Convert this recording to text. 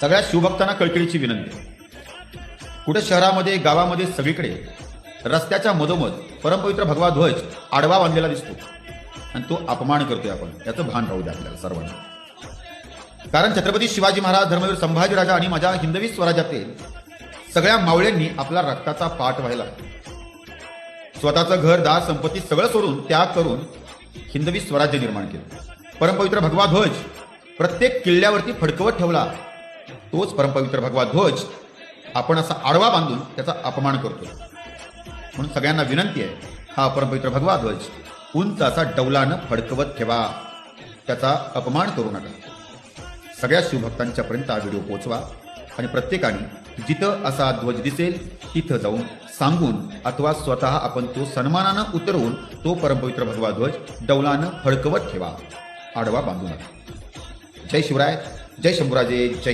सगळ्या शिवभक्तांना कळकळीची विनंती. कुठे शहरामध्ये गावामध्ये सगळीकडे रस्त्याच्या मधोमध परमपवित्र भगवा ध्वज आडवा बांधलेला दिसतो आणि तो अपमान करतोय आपण. याचं भान राहू द्या आपल्याला सर्वांना. कारण छत्रपती शिवाजी महाराज, धर्मवीर संभाजीराजा आणि माझ्या हिंदवी स्वराज्यातील सगळ्या मावळ्यांनी आपला रक्ताचा पाठ व्हायला, स्वतःचं घर दार संपत्ती सगळं सोडून त्याग करून हिंदवी स्वराज्य निर्माण केलं. परमपवित्र भगवा ध्वज प्रत्येक किल्ल्यावरती फडकवत ठेवला. तोच परमपवित्र भगवा ध्वज आपण असा आडवा बांधून त्याचा अपमान करतो. म्हणून सगळ्यांना विनंती आहे, हा परमपवित्र भगवा ध्वज उंच असा डौलानं फडकवत ठेवा, त्याचा अपमान करू नका. सगळ्या शिवभक्तांच्या पर्यंत हा व्हिडिओ पोहोचवा आणि प्रत्येकाने जिथं असा ध्वज दिसेल तिथं जाऊन सांगून अथवा स्वतः आपण तो सन्मानानं उतरवून तो परमपवित्र भगवा ध्वज डौलानं फडकवत ठेवा, आडवा बांधू नका. जय शिवराय, जय शंभूराजे, जय